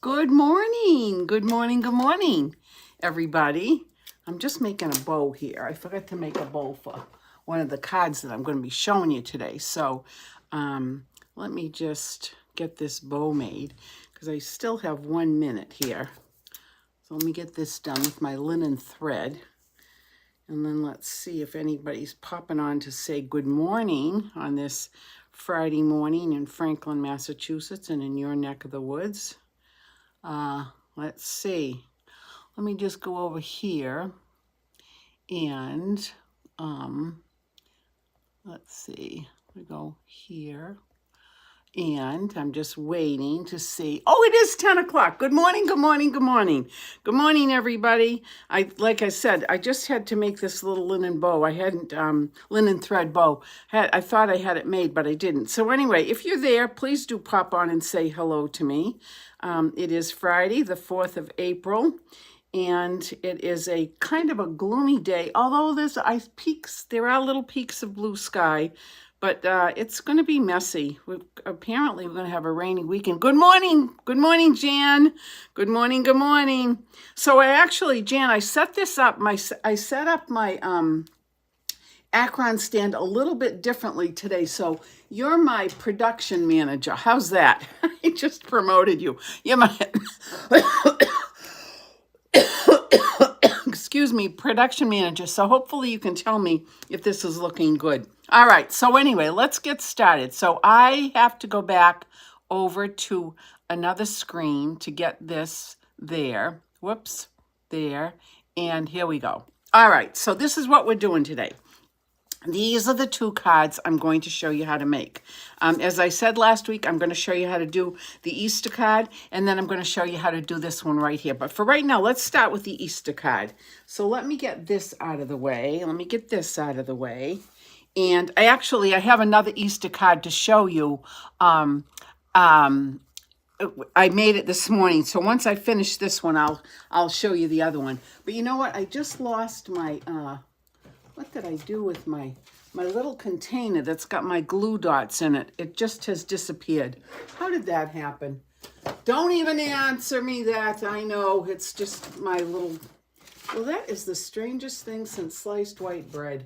Good morning. Good morning. Good morning, everybody. I'm just making a bow here. I forgot to make a bow for one of the cards that I'm going to be showing you today. So let me just get this bow made because I still have 1 minute here. So let me get this done with my linen thread. And then let's see if anybody's popping on to say good morning on this Friday morning in Franklin, Massachusetts, and in your neck of the woods. Let's see. Let me just go over here and let's see. We go here. And I'm just waiting to see. Oh, it is 10 o'clock. Good morning, good morning, good morning. Good morning, everybody. Like I said, I just had to make this little linen bow. I hadn't, linen thread bow. I thought I had it made, but I didn't. So anyway, if you're there, please do pop on and say hello to me. It is Friday, the 4th of April. And it is a kind of a gloomy day, although there's ice peaks. There are little peaks of blue sky. But it's going to be messy. Apparently, we're going to have a rainy weekend. Good morning. Good morning, Jan. Good morning. Good morning. So Jan, I set this up. I set up my Akron stand a little bit differently today. So you're my production manager. How's that? I just promoted you. You're my... excuse me, production manager. So hopefully you can tell me if this is looking good. All right. So anyway, let's get started. So I have to go back over to another screen to get this there. Whoops, there. And here we go. All right. So this is what we're doing today. These are the two cards I'm going to show you how to make. As I said last week, I'm going to show you how to do the Easter card, and then I'm going to show you how to do this one right here. But for right now, let's start with the Easter card. So let me get this out of the way. Let me get this out of the way. And I have another Easter card to show you. I made it this morning. So once I finish this one, I'll show you the other one. But you know what? I just lost my... what did I do with my little container that's got my glue dots in it? It just has disappeared. How did that happen? Don't even answer me that. I know, it's just my little... Well, that is the strangest thing since sliced white bread.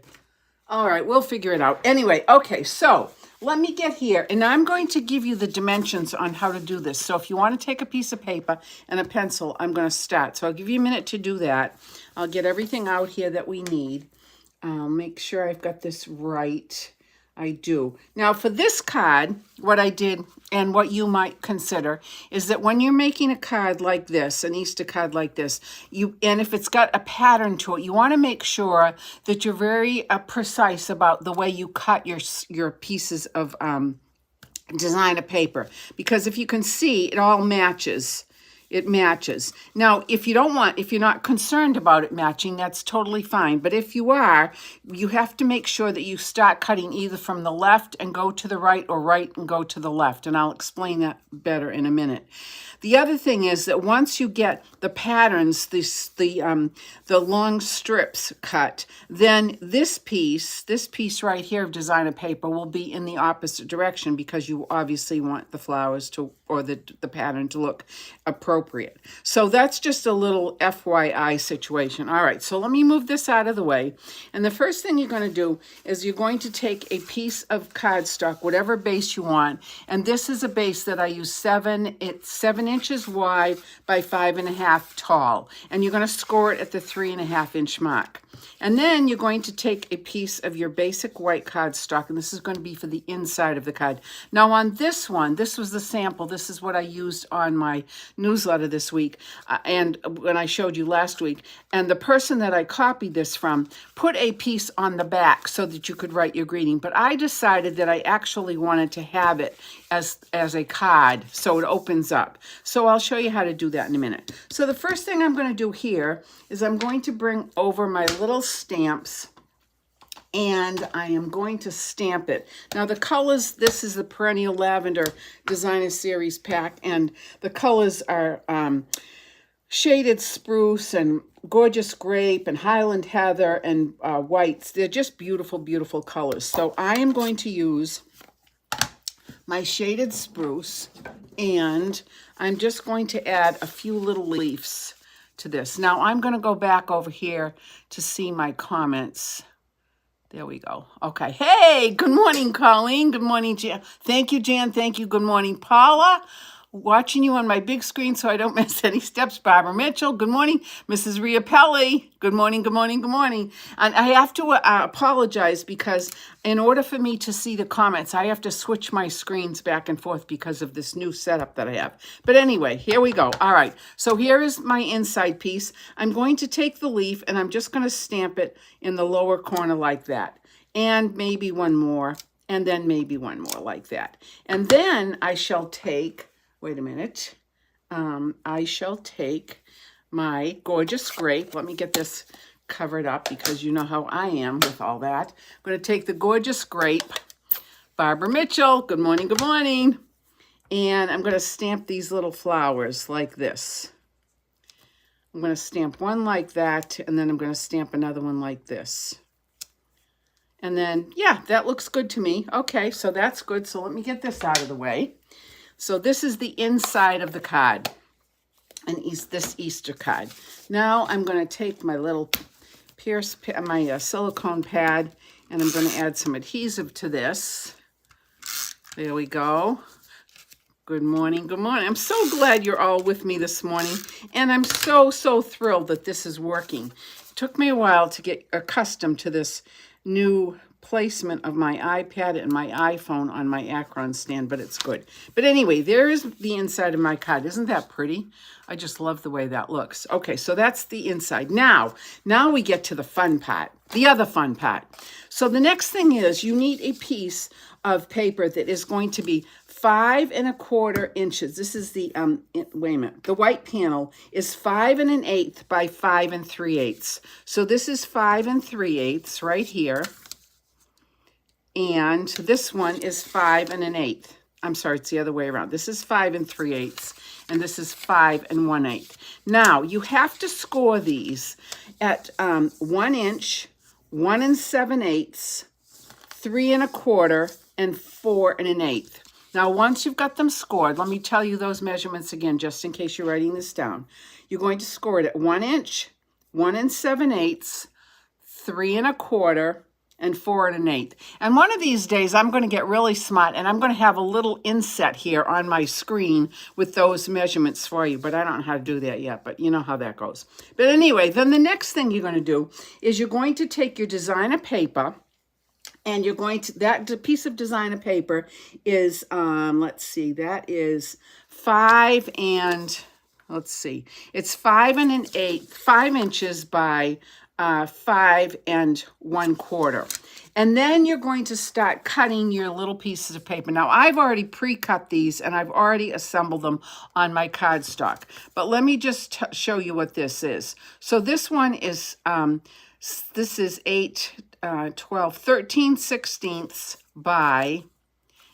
All right, we'll figure it out. Anyway, okay, so let me get here, and I'm going to give you the dimensions on how to do this. So if you want to take a piece of paper and a pencil, I'm going to start. So I'll give you a minute to do that. I'll get everything out here that we need. I'll make sure I've got this right. I do. Now for this card, what I did and what you might consider is that when you're making a card like this, an Easter card like this, and if it's got a pattern to it, you want to make sure that you're very precise about the way you cut your pieces of designer paper. Because if you can see, it all matches. It matches. Now, if you're not concerned about it matching, that's totally fine. But if you are, you have to make sure that you start cutting either from the left and go to the right or right and go to the left. And I'll explain that better in a minute. The other thing is that once you get the patterns, the long strips cut, then this piece right here of designer paper will be in the opposite direction because you obviously want the flowers or the pattern to look appropriate. So that's just a little FYI situation. All right, so let me move this out of the way. And the first thing you're going to do is you're going to take a piece of cardstock, whatever base you want. And this is a base that I use 7 inches wide by 5.5 tall. And you're going to score it at the 3.5 inch mark. And then you're going to take a piece of your basic white cardstock, and this is going to be for the inside of the card. Now on this one, this was the sample. This is what I used on my newsletter this week, and when I showed you last week. And the person that I copied this from put a piece on the back so that you could write your greeting. But I decided that I actually wanted to have it as a card, so it opens up. So I'll show you how to do that in a minute. So the first thing I'm going to do here is I'm going to bring over my little stamps, and I am going to stamp it. Now the colors, this is the Perennial Lavender Designer Series pack, and the colors are shaded spruce and gorgeous grape and Highland heather and whites. They're just beautiful, beautiful colors. So I am going to use my shaded spruce, and I'm just going to add a few little leaves to this. Now I'm going to go back over here to see my comments. There we go. Okay. Hey, good morning, Colleen. Good morning, Jan. Thank you, Jan. Thank you. Good morning, Paula. Watching you on my big screen so I don't miss any steps. Barbara Mitchell. Good morning. Mrs. Riapelli. Good morning, good morning, good morning. And I have to apologize because in order for me to see the comments, I have to switch my screens back and forth because of this new setup that I have. But anyway, here we go. All right. So here is my inside piece. I'm going to take the leaf and I'm just going to stamp it in the lower corner like that. And maybe one more. And then maybe one more like that. And then I shall take... Wait a minute. I shall take my gorgeous grape. Let me get this covered up because you know how I am with all that. I'm going to take the gorgeous grape. Barbara Mitchell, good morning, good morning. And I'm going to stamp these little flowers like this. I'm going to stamp one like that, and then I'm going to stamp another one like this. And then, yeah, that looks good to me. Okay, so that's good. So let me get this out of the way. So this is the inside of the card, and this Easter card. Now I'm going to take my little silicone pad, and I'm going to add some adhesive to this. There we go. Good morning, good morning. I'm so glad you're all with me this morning, and I'm so thrilled that this is working. It took me a while to get accustomed to this new placement of my iPad and my iPhone on my Acron stand, but it's good. But anyway, there is the inside of my card. Isn't that pretty? I just love the way that looks. Okay, so that's the inside. Now we get to the fun part, the other fun part. So the next thing is you need a piece of paper that is going to be 5 1/4 inches. This is the, wait a minute, the white panel is 5 1/8 by 5 3/8. So this is 5 3/8 right here. And this one is 5 1/8. I'm sorry, it's the other way around. This is 5 3/8, and this is 5 1/8. Now, you have to score these at 1 inch, 1 7/8, 3 1/4, and 4 1/8. Now, once you've got them scored, let me tell you those measurements again, just in case you're writing this down. You're going to score it at 1 inch, 1 7/8, 3 1/4, and 4 1/8. And one of these days, I'm going to get really smart, and I'm going to have a little inset here on my screen with those measurements for you. But I don't know how to do that yet, but you know how that goes. But anyway, then the next thing you're going to do is you're going to take your designer paper, and you're going to, that piece of designer paper is, let's see, that is 5 and, let's see, it's 5 1/8, 5 inches by 5 1/4. And then you're going to start cutting your little pieces of paper. Now, I've already pre-cut these, and I've already assembled them on my cardstock. But let me just show you what this is. So this one is, this is 13/16 by,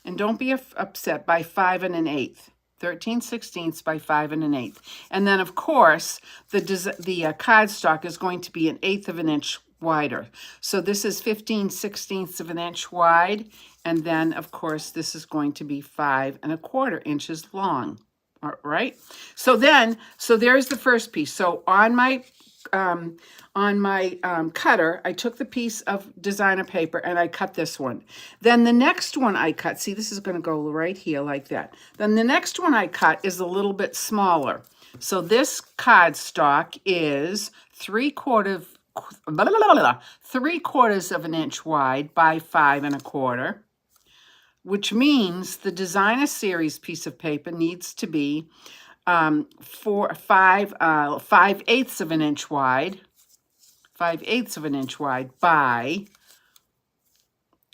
and don't be upset, by 5 1/8. 13/16 by 5 1/8. And then, of course, the cardstock is going to be 1/8 of an inch wider. So this is 15/16 of an inch wide. And then, of course, this is going to be 5 1/4 inches long. All right. So there's the first piece. So on my cutter, I took the piece of designer paper and I cut this one. Then the next one I cut, see, this is going to go right here like that. Then the next one I cut is a little bit smaller. So this cardstock is 3/4 of an inch wide by 5 1/4, which means the designer series piece of paper needs to be 5/8 of an inch wide, 5/8 of an inch wide by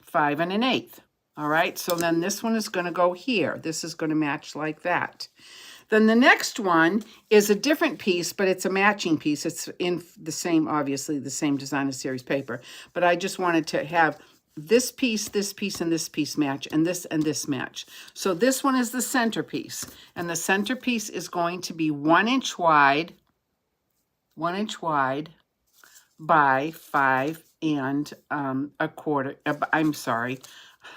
5 1/8. All right, so then this one is going to go here. This is going to match like that. Then the next one is a different piece, but it's a matching piece. It's in the same, obviously, the same designer series paper. But I just wanted to have this piece, and this piece match, and this match. So this one is the centerpiece. And the centerpiece is going to be 1 inch wide, 1 inch wide by 5 1/4. I'm sorry.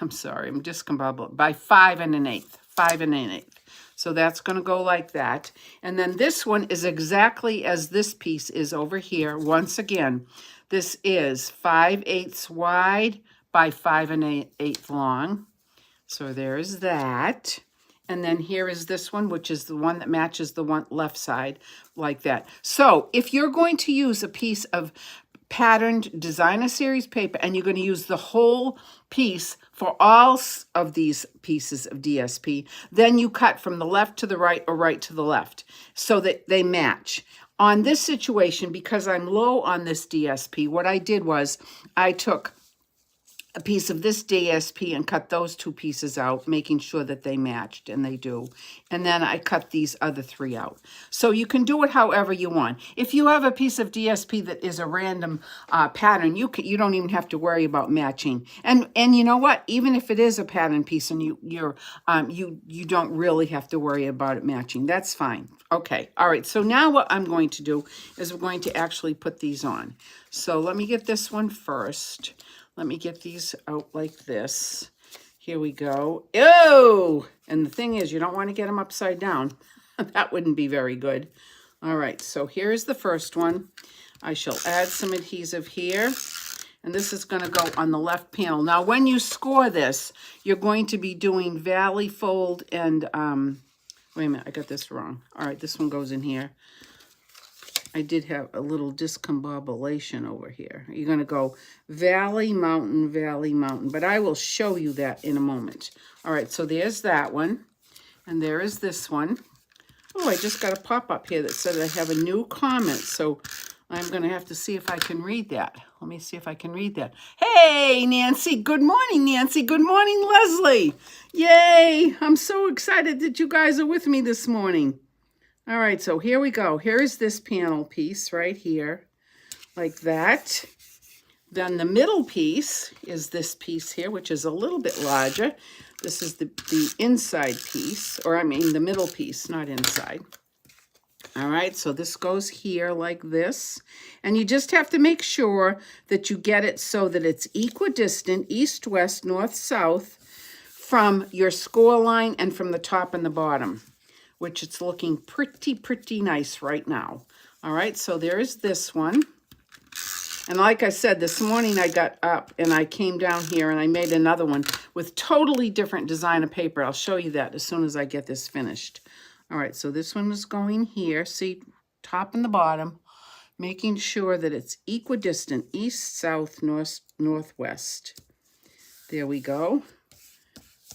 I'm sorry, I'm discombobulated, by 5 1/8, 5 1/8. So that's going to go like that. And then this one is exactly as this piece is over here. Once again, this is 5/8 wide by 5 1/8 long. So there's that. And then here is this one, which is the one that matches the one left side like that. So if you're going to use a piece of patterned designer series paper and you're going to use the whole piece for all of these pieces of DSP, then you cut from the left to the right or right to the left so that they match. On this situation, because I'm low on this DSP, what I did was I took a piece of this DSP and cut those two pieces out, making sure that they matched, and they do. And then I cut these other 3 out. So you can do it however you want. If you have a piece of DSP that is a random pattern, you don't even have to worry about matching. And you know what? Even if it is a pattern piece and you don't really have to worry about it matching, that's fine. Okay, all right. So now what I'm going to do is we're going to actually put these on. So let me get this one first. Let me get these out like this. Here we go. Ew! And the thing is, you don't want to get them upside down. That wouldn't be very good. All right, so here's the first one. I shall add some adhesive here. And this is going to go on the left panel. Now, when you score this, you're going to be doing valley fold and, wait a minute, I got this wrong. All right, this one goes in here. I did have a little discombobulation over here. You're going to go valley, mountain, but I will show you that in a moment. All right, so there's that one, and there is this one. Oh, I just got a pop-up here that says I have a new comment, so I'm going to have to see if I can read that. Let me see if I can read that. Hey, Nancy. Good morning, Nancy. Good morning, Leslie. Yay. I'm so excited that you guys are with me this morning. All right, so here we go. Here is this panel piece right here, like that. Then the middle piece is this piece here, which is a little bit larger. This is the inside piece, or I mean the middle piece, not inside. All right, so this goes here like this. And you just have to make sure that you get it so that it's equidistant, east, west, north, south, from your score line and from the top and the bottom, which it's looking pretty nice right now. All right, so there's this one. And like I said, this morning I got up and I came down here and I made another one with totally different designer paper. I'll show you that as soon as I get this finished. All right, so this one is going here. See, top and the bottom, making sure that it's equidistant, east, south, north, northwest. There we go.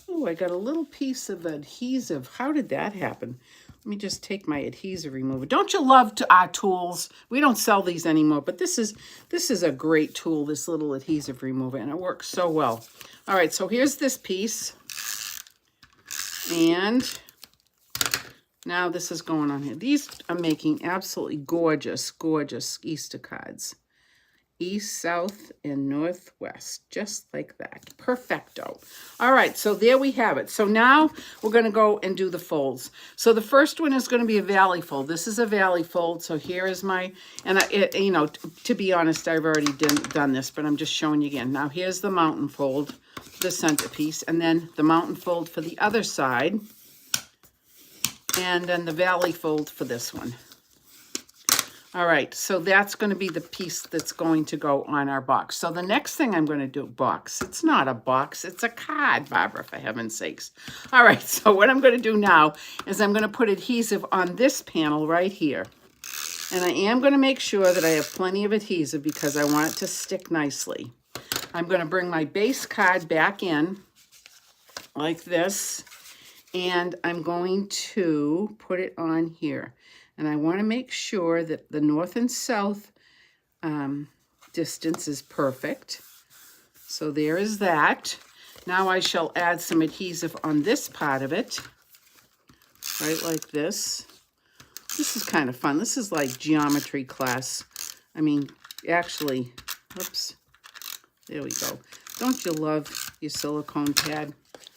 Oh, I got a little piece of adhesive. How did that happen? Let me just take my adhesive remover. Don't you love our tools? We don't sell these anymore, but this is a great tool, this little adhesive remover, and it works so well. All right, so here's this piece. And now this is going on here. These are making absolutely gorgeous, gorgeous Easter cards. East, south, and northwest, just like that. Perfecto. All right, so there we have it. So now we're going to go and do the folds. So the first one is going to be a valley fold. This is a valley fold. So here is my, and you know, to be honest, I've already done this, but I'm just showing you again. Now here's the mountain fold, the centerpiece, and then the mountain fold for the other side, and then the valley fold for this one. All right, so that's going to be the piece that's going to go on our box. So the next thing I'm going to do, box. It's not a box, it's a card, Barbara, for heaven's sakes. All right, so what I'm going to do now is I'm going to put adhesive on this panel right here. And I am going to make sure that I have plenty of adhesive because I want it to stick nicely. I'm going to bring my base card back in like this, and I'm going to put it on here. And I want to make sure that the north and south distance is perfect. So there is that. Now I shall add some adhesive on this part of it, right like this. This is kind of fun. This is like geometry class. I mean, actually, oops, there we go. Don't you love your silicone pad?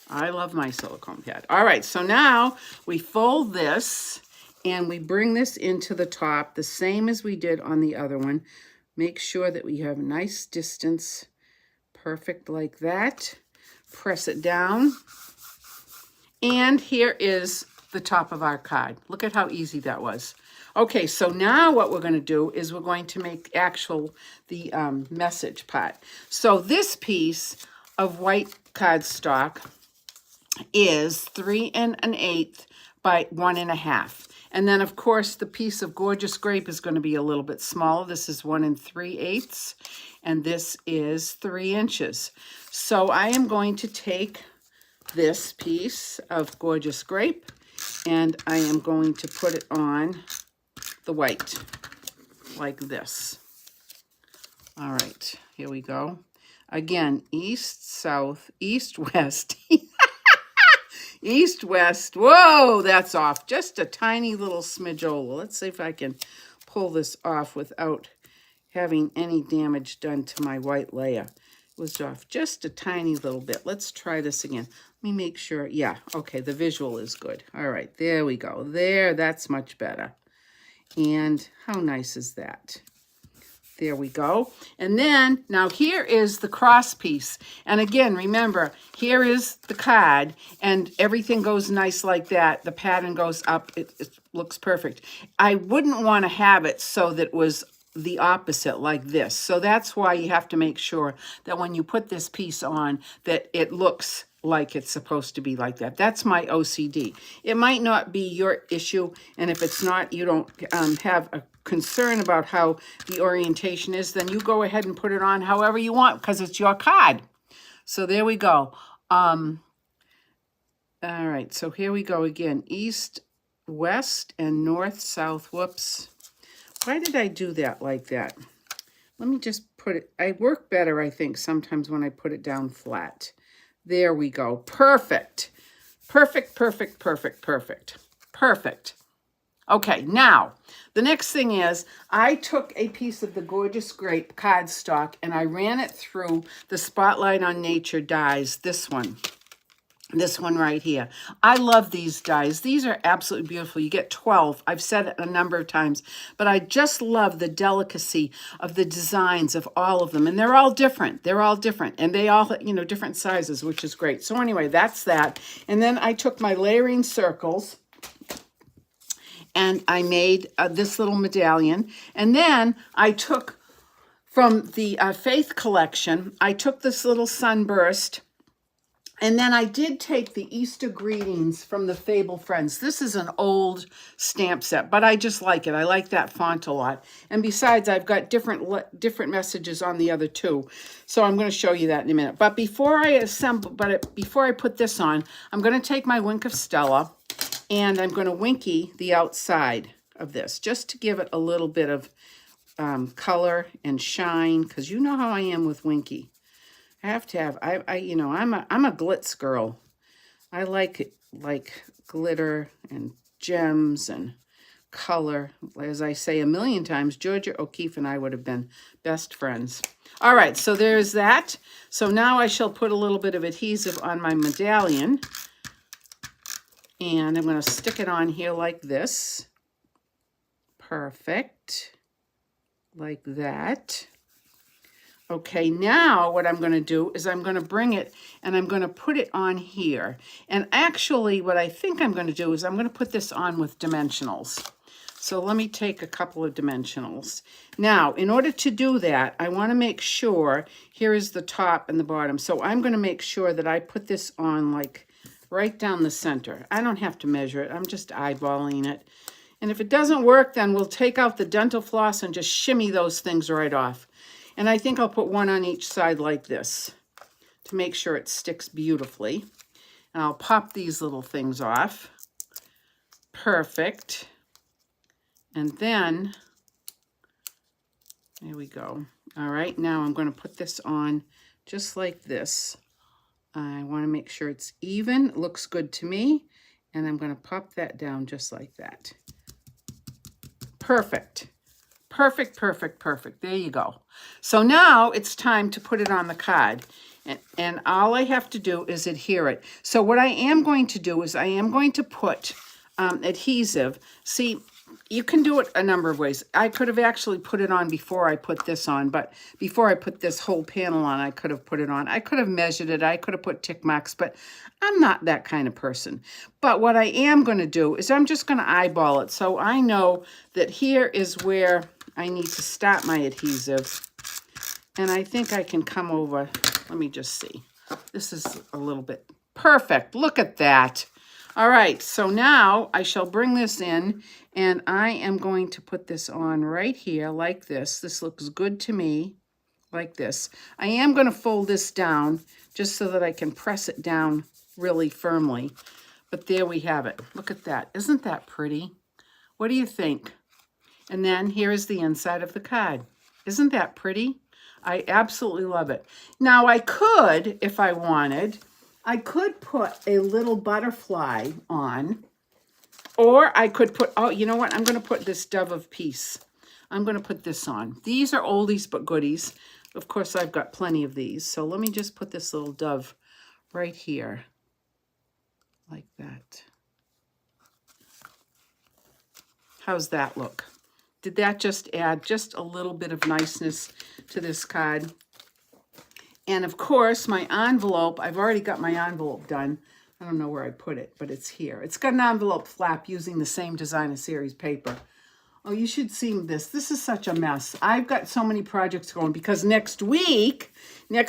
I love my silicone pad. All right, so now we fold this. And we bring this into the top, the same as we did on the other one. Make sure that we have a nice distance, perfect like that, press it down. And here is the top of our card. Look at how easy that was. Okay, so now what we're going to do is we're going to make the message part. So this piece of white cardstock is 3 1/8 by 1 1/2. And then, of course, the piece of Gorgeous Grape is going to be a little bit smaller. This is 1 3/8, and this is 3 inches. So I am going to take this piece of Gorgeous Grape, and I am going to put it on the white, like this. All right, here we go. Again, east, south, east, west. East, west. Whoa, that's off. Just a tiny little smidgeola. Let's see if I can pull this off without having any damage done to my white layer. It was off just a tiny little bit. Let's try this again. Let me make sure. Yeah, okay, the visual is good. All right, there we go. There, that's much better. And how nice is that? There we go. And then, now here is the cross piece. And again, remember, here is the card, and everything goes nice like that. The pattern goes up. It looks perfect. I wouldn't want to have it so that it was the opposite like this. So that's why you have to make sure that when you put this piece on, that it looks like it's supposed to be like that. That's my OCD. It might not be your issue, and if it's not, you don't have a concern about how the orientation is, then you go ahead and put it on however you want because it's your card. So there we go. All right, so here we go again. East, west, and north, south. Whoops. Why did I do that like that? Let me just put it, I work better, I think, sometimes when I put it down flat. There we go. Perfect. Perfect, perfect, perfect, perfect. Perfect. Okay, now, the next thing is I took a piece of the Gorgeous Grape cardstock and I ran it through the Spotlight on Nature dies, this one right here. I love these dies. These are absolutely beautiful. You get 12. I've said it a number of times, but I just love the delicacy of the designs of all of them. And they're all different. They're all different. And they all, you know, different sizes, which is great. So anyway, that's that. And then I took my layering circles and I made this little medallion. And then I took from the Faith collection, I took this little sunburst. And then I did take the Easter greetings from the Fable Friends. This is an old stamp set, but I just like it. I like that font a lot. And besides, I've got different messages on the other two. So I'm going to show you that in a minute. But before I before I put this on, I'm going to take my Wink of Stella and I'm going to winky the outside of this just to give it a little bit of color and shine, because you know how I am with winky. I have to have, you know, I'm a glitz girl. I like glitter and gems and color. As I say a million times, Georgia O'Keeffe and I would have been best friends. All right, so there's that. So now I shall put a little bit of adhesive on my medallion. And I'm going to stick it on here like this. Perfect. Like that. Okay, now what I'm going to do is I'm going to bring it and I'm going to put it on here. And actually what I think I'm going to do is I'm going to put this on with dimensionals. So let me take a couple of dimensionals. Now, in order to do that, I want to make sure, here is the top and the bottom. So I'm going to make sure that I put this on like right down the center. I don't have to measure it. I'm just eyeballing it. And if it doesn't work, then we'll take out the dental floss and just shimmy those things right off. And I think I'll put one on each side like this to make sure it sticks beautifully. And I'll pop these little things off. Perfect. And then, there we go. All right, now I'm going to put this on just like this. I want to make sure it's even. It looks good to me. And I'm going to pop that down just like that. Perfect. Perfect, perfect, perfect. There you go. So now it's time to put it on the card. And all I have to do is adhere it. So what I am going to do is I am going to put adhesive. See, you can do it a number of ways. I could have actually put it on before I put this on, but before I put this whole panel on, I could have put it on. I could have measured it. I could have put tick marks, but I'm not that kind of person. But what I am going to do is I'm just going to eyeball it. So I know that here is where I need to start my adhesive. And I think I can come over. Let me just see. This is a little bit perfect. Look at that. All right, so now I shall bring this in, and I am going to put this on right here like this. This looks good to me, like this. I am going to fold this down just so that I can press it down really firmly. But there we have it. Look at that. Isn't that pretty? What do you think? And then here is the inside of the card. Isn't that pretty? I absolutely love it. Now I could, if I wanted, I could put a little butterfly on, or I could put, oh, you know what? I'm going to put this Dove of Peace. I'm going to put this on. These are oldies but goodies. Of course, I've got plenty of these. So let me just put this little dove right here, like that. How's that look? Did that just add just a little bit of niceness to this card? And of course, my envelope, I've already got my envelope done. I don't know where I put it, but it's here. It's got an envelope flap using the same Designer Series paper. Oh, you should see this. This is such a mess. I've got so many projects going because next week, there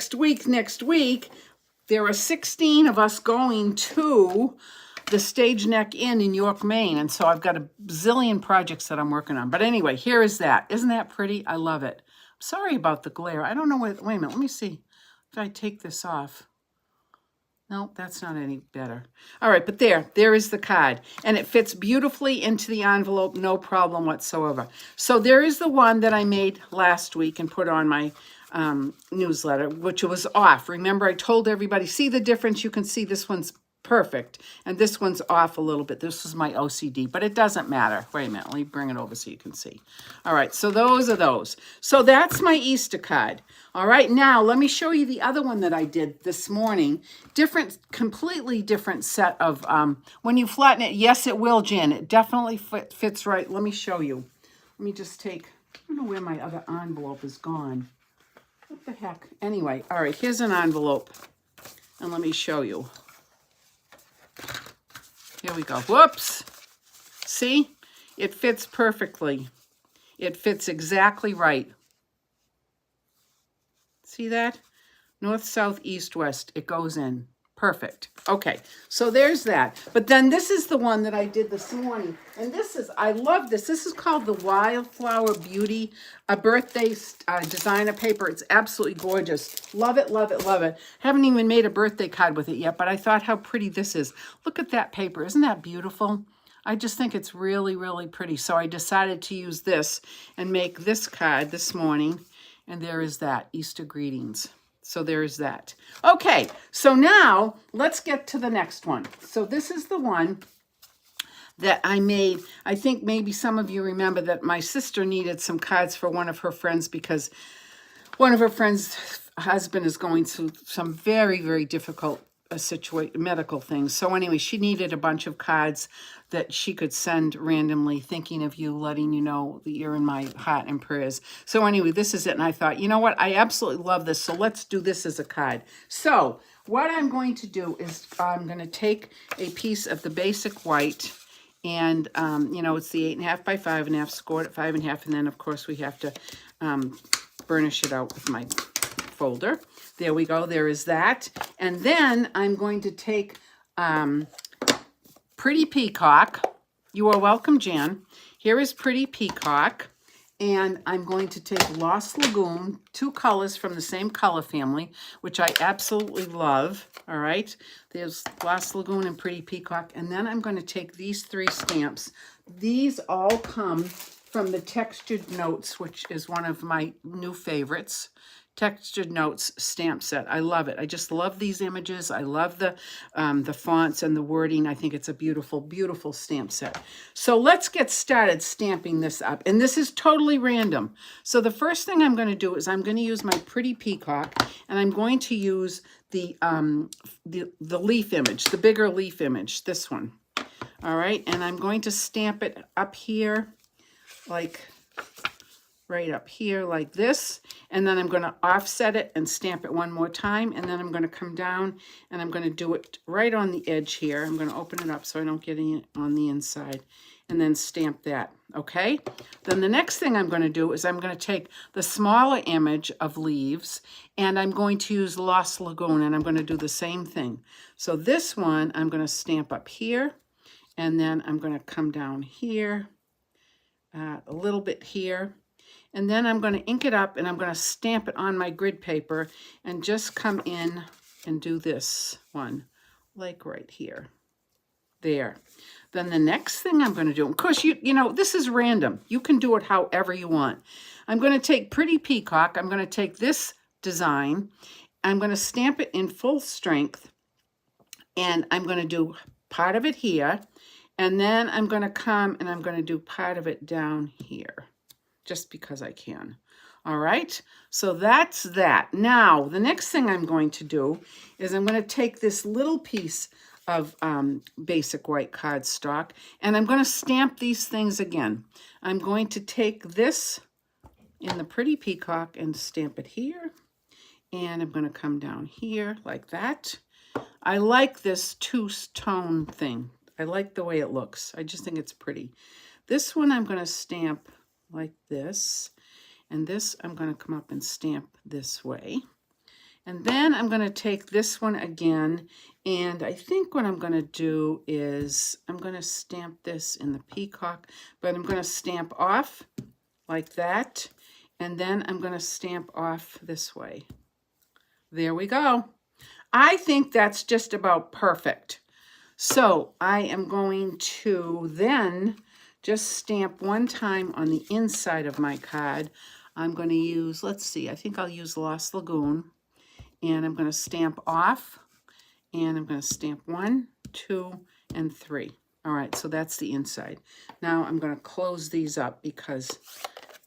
are 16 of us going to the Stage Neck Inn in York, Maine. And so I've got a zillion projects that I'm working on. But anyway, here is that. Isn't that pretty? I love it. I'm sorry about the glare. I don't know. Wait a minute. Let me see. If I take this off. No, that's not any better. All right, but there is the card. And it fits beautifully into the envelope, no problem whatsoever. So there is the one that I made last week and put on my newsletter, which was off. Remember, I told everybody, see the difference? You can see this one's perfect. And this one's off a little bit. This is my OCD, but it doesn't matter. Wait a minute. Let me bring it over so you can see. All right, so those are those. So that's my Easter card. All right, now let me show you the other one that I did this morning. Different, completely different set of, when you flatten it, yes, it will, Jan. It definitely fits right. Let me show you. Let me just take, I don't know where my other envelope is gone. What the heck? Anyway, all right, here's an envelope. And let me show you. Here we go. Whoops. See? It fits perfectly. It fits exactly right. See that? North, south, east, west. It goes in. Perfect. Okay, so there's that. But then this is the one that I did this morning. And this is, I love this. This is called the Wildflower Beauty, a birthday designer paper. It's absolutely gorgeous. Love it, love it, love it. Haven't even made a birthday card with it yet, but I thought how pretty this is. Look at that paper. Isn't that beautiful? I just think it's really, really pretty. So I decided to use this and make this card this morning. And there is that, Easter greetings. So there's that. Okay, so now let's get to the next one. So this is the one that I made. I think maybe some of you remember that my sister needed some cards for one of her friends because one of her friends' husband is going through some very, very difficult medical things. So anyway, she needed a bunch of cards that she could send randomly, thinking of you, letting you know that you're in my heart and prayers. So anyway, this is it. And I thought, you know what? I absolutely love this. So let's do this as a card. So what I'm going to do is I'm going to take a piece of the basic white and, you know, it's the 8.5 by 5.5, scored at 5.5. And then, of course, we have to burnish it out with my folder. There we go. There is that. And then I'm going to take Pretty Peacock. You are welcome, Jan. Here is Pretty Peacock. And I'm going to take Lost Lagoon, 2 colors from the same color family, which I absolutely love. All right. There's Lost Lagoon and Pretty Peacock. And then I'm going to take these 3 stamps. These all come from the Textured Notes, which is one of my new favorites. Textured Notes stamp set. I love it. I just love these images. I love the fonts and the wording. I think it's a beautiful, beautiful stamp set. So let's get started stamping this up. And this is totally random. So the first thing I'm going to do is I'm going to use my Pretty Peacock, and I'm going to use the leaf image, the bigger leaf image, this one. All right, and I'm going to stamp it up here, like right up here like this, and then I'm going to offset it and stamp it one more time, and then I'm going to come down and I'm going to do it right on the edge here. I'm going to open it up so I don't get it on the inside, and then stamp that. Okay, then the next thing I'm going to do is I'm going to take the smaller image of leaves, and I'm going to use Lost Lagoon, and I'm going to do the same thing. So this one I'm going to stamp up here, and then I'm going to come down here, a little bit here, and then I'm going to ink it up and I'm going to stamp it on my grid paper and just come in and do this one, like right here. There. Then the next thing I'm going to do, of course, you know, this is random. You can do it however you want. I'm going to take Pretty Peacock. I'm going to take this design. I'm going to stamp it in full strength. And I'm going to do part of it here. And then I'm going to come and I'm going to do part of it down here, just because I can. All right, so that's that. Now, the next thing I'm going to do is I'm going to take this little piece of basic white cardstock, and I'm going to stamp these things again. I'm going to take this in the Pretty Peacock and stamp it here, and I'm going to come down here like that. I like this two-tone thing. I like the way it looks. I just think it's pretty. This one I'm going to stamp like this, and this I'm going to come up and stamp this way. And then I'm going to take this one again, and I think what I'm going to do is I'm going to stamp this in the peacock, but I'm going to stamp off like that, and then I'm going to stamp off this way. There we go. I think that's just about perfect. So I am going to then just stamp one time on the inside of my card. I'm going to use, let's see, I think I'll use Lost Lagoon. And I'm going to stamp off. And I'm going to stamp 1, 2, and 3. All right, so that's the inside. Now I'm going to close these up because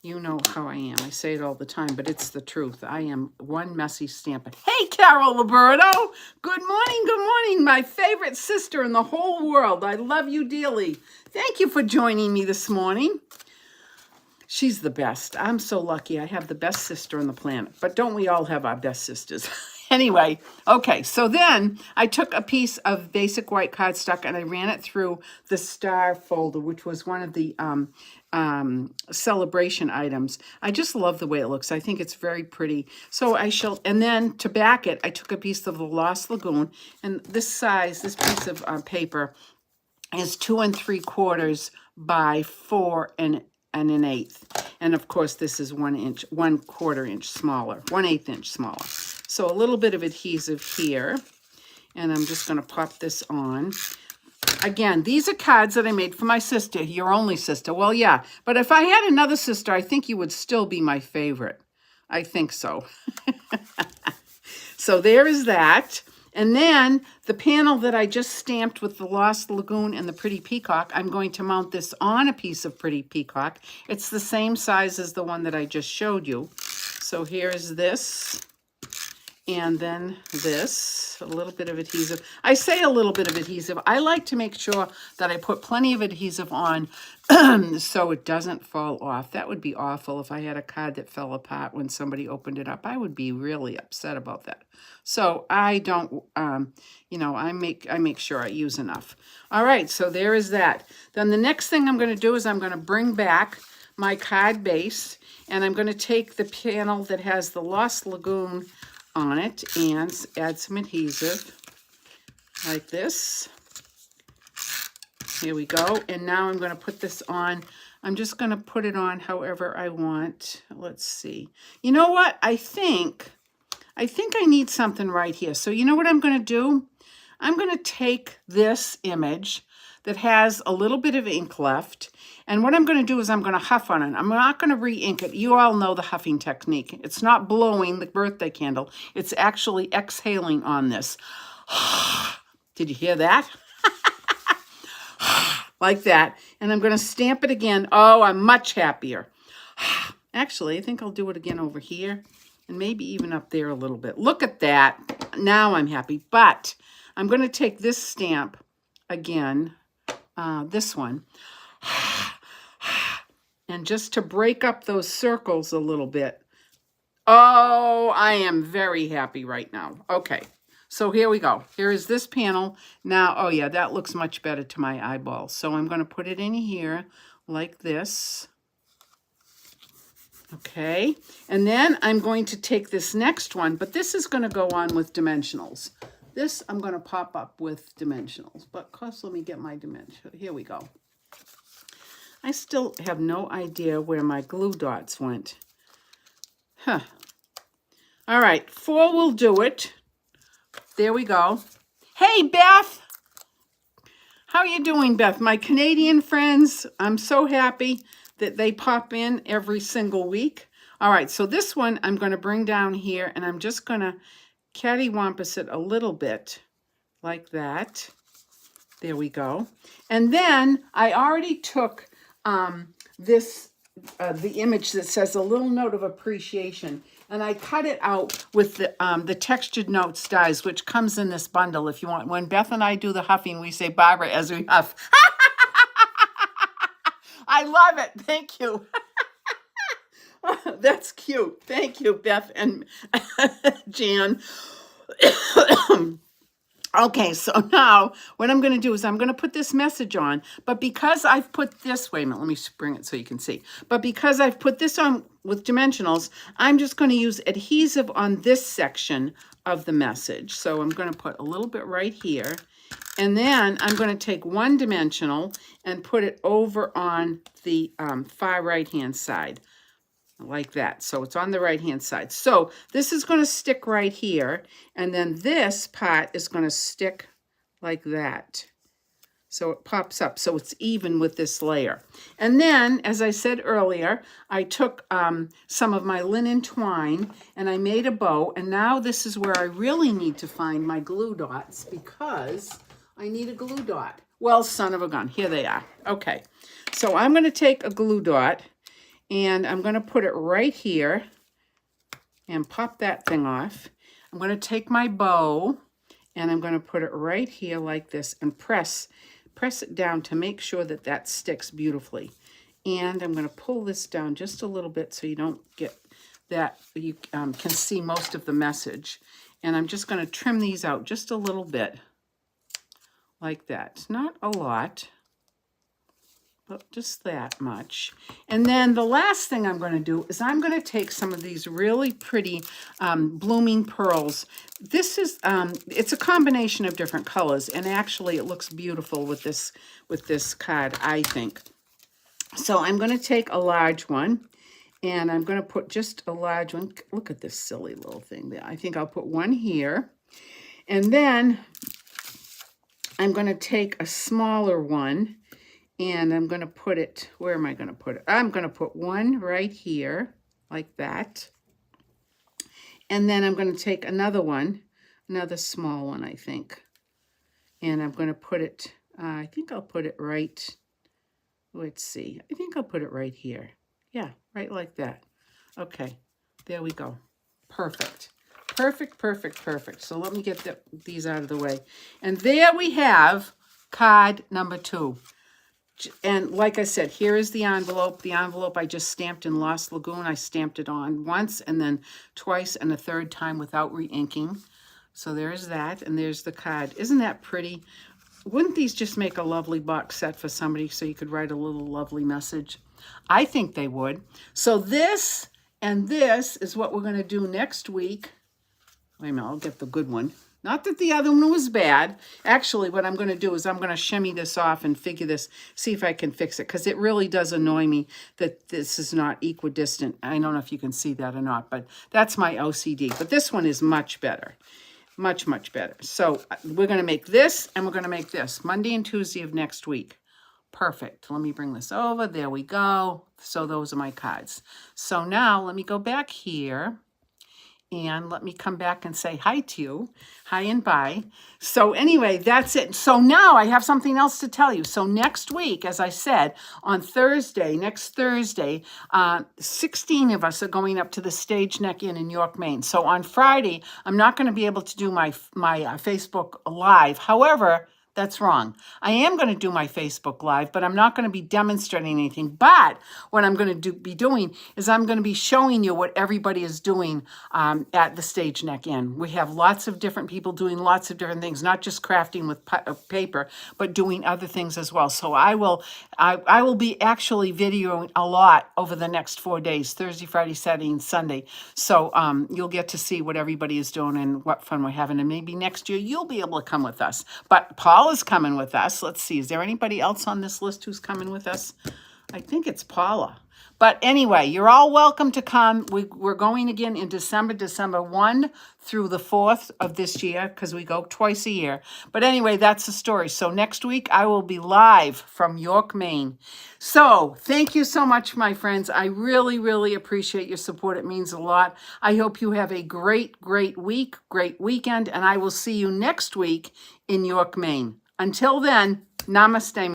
you know how I am. I say it all the time, but it's the truth. I am one messy stamper. Hey, Carol Liberto. Good morning, my favorite sister in the whole world. I love you dearly. Thank you for joining me this morning. She's the best. I'm so lucky. I have the best sister on the planet. But don't we all have our best sisters? Anyway, okay, so then I took a piece of basic white cardstock and I ran it through the star folder, which was one of the celebration items. I just love the way it looks. I think it's very pretty. So and then to back it, I took a piece of the Lost Lagoon, and this size, this piece of paper is 2 3/4 by 4 1/8. And of course, this is 1 inch, 1/4 inch smaller, 1/8 inch smaller. So a little bit of adhesive here, and I'm just going to pop this on. Again, these are cards that I made for my sister, your only sister. Well, yeah, but if I had another sister, I think you would still be my favorite. I think so. So there is that. And then the panel that I just stamped with the Lost Lagoon and the Pretty Peacock, I'm going to mount this on a piece of Pretty Peacock. It's the same size as the one that I just showed you. So here's this. And then this, a little bit of adhesive. I say a little bit of adhesive. I like to make sure that I put plenty of adhesive on so it doesn't fall off. That would be awful if I had a card that fell apart when somebody opened it up. I would be really upset about that. So I don't, you know, I make sure I use enough. All right, so there is that. Then the next thing I'm going to do is I'm going to bring back my card base, and I'm going to take the panel that has the Lost Lagoon on it and add some adhesive like this. Here we go. And now I'm going to put this on. I'm just going to put it on however I want. Let's see. You know what? I think I need something right here. So you know what I'm going to do? I'm going to take this image that has a little bit of ink left, and what I'm going to do is I'm going to huff on it. I'm not going to re-ink it. You all know the huffing technique. It's not blowing the birthday candle. It's actually exhaling on this. Did you hear that? Like that. And I'm going to stamp it again. Oh, I'm much happier. Actually, I think I'll do it again over here and maybe even up there a little bit. Look at that. Now I'm happy. But I'm going to take this stamp again. this one. And just to break up those circles a little bit. Oh, I am very happy right now. Okay, so here we go. Here is this panel. Now, oh yeah, that looks much better to my eyeballs. So I'm going to put it in here like this. Okay, and then I'm going to take this next one, but this is going to go on with dimensionals. This I'm going to pop up with dimensionals, but of course, let me get my dimension. Here we go. I still have no idea where my glue dots went. Huh. All right, 4 will do it. There we go. Hey, Beth. How are you doing, Beth? My Canadian friends, I'm so happy that they pop in every single week. All right, so this one I'm going to bring down here, and I'm just going to cattywampus it a little bit like that. There we go. And then I already took the image that says a little note of appreciation, and I cut it out with the textured notes dies, which comes in this bundle if you want. When Beth and I do the huffing, we say Barbara as we huff. I love it. Thank you. That's cute. Thank you, Beth and Jan. Okay, so now what I'm going to do is I'm going to put this message on, but because I've put this, wait a minute, let me bring it so you can see. But because I've put this on with dimensionals, I'm just going to use adhesive on this section of the message. So I'm going to put a little bit right here, and then I'm going to take one dimensional and put it over on the far right-hand side. Like that. So it's on the right-hand side. So this is going to stick right here. And then this part is going to stick like that. So it pops up. So it's even with this layer. And then, as I said earlier, I took some of my linen twine and I made a bow. And now this is where I really need to find my glue dots because I need a glue dot. Well, son of a gun. Here they are. Okay. So I'm going to take a glue dot. And I'm going to put it right here and pop that thing off. I'm going to take my bow and I'm going to put it right here like this and press it down to make sure that that sticks beautifully. And I'm going to pull this down just a little bit so you don't get that, you can see most of the message. And I'm just going to trim these out just a little bit like that. Not a lot, but just that much. And then the last thing I'm going to do is I'm going to take some of these really pretty blooming pearls. This is, it's a combination of different colors, and actually it looks beautiful with this card, I think. So I'm going to take a large one, and I'm going to put just a large one. Look at this silly little thing there. I think I'll put one here. And then I'm going to take a smaller one, and I'm going to put it, where am I going to put it? I'm going to put one right here, like that. And then I'm going to take another one, another small one, I think. And I'm going to put it, I think I'll put it right, let's see. I think I'll put it right here. Yeah, right like that. Okay, there we go. Perfect. Perfect, perfect, perfect. So let me get these out of the way. And there we have card number 2. And like I said, here is the envelope. The envelope I just stamped in Lost Lagoon. I stamped it on once and then twice and a third time without re-inking. So there's that, and there's the card. Isn't that pretty? Wouldn't these just make a lovely box set for somebody so you could write a little lovely message? I think they would. So this and this is what we're going to do next week. Wait a minute, I'll get the good one. Not that the other one was bad. Actually, what I'm going to do is I'm going to shimmy this off and figure this, see if I can fix it, because it really does annoy me that this is not equidistant. I don't know if you can see that or not, but that's my OCD. But this one is much better. Much, much better. So we're going to make this, and we're going to make this Monday and Tuesday of next week. Perfect. Let me bring this over. There we go. So those are my cards. So now let me go back here. And let me come back and say hi to you. Hi and bye. So anyway, that's it. So now I have something else to tell you. So next week, as I said, on Thursday, next Thursday, 16 of us are going up to the Stage Neck Inn in York, Maine. So on Friday, I'm not going to be able to do my Facebook Live. However, That's wrong. I am going to do my Facebook Live, but I'm not going to be demonstrating anything. But what I'm going to be doing is I'm going to be showing you what everybody is doing at the Stage Neck Inn. We have lots of different people doing lots of different things, not just crafting with paper, but doing other things as well. So I will be actually videoing a lot over the next 4 days, Thursday, Friday, Saturday, and Sunday. So you'll get to see what everybody is doing and what fun we're having. And maybe next year you'll be able to come with us. But Paul is coming with us. Let's see. Is there anybody else on this list who's coming with us? I think it's Paula. But anyway, you're all welcome to come. We're going again in December 1 through the 4th of this year, because we go twice a year. But anyway, that's the story. So next week, I will be live from York, Maine. So thank you so much, my friends. I really, really appreciate your support. It means a lot. I hope you have a great, great week, great weekend, and I will see you next week in York, Maine. Until then, namaste.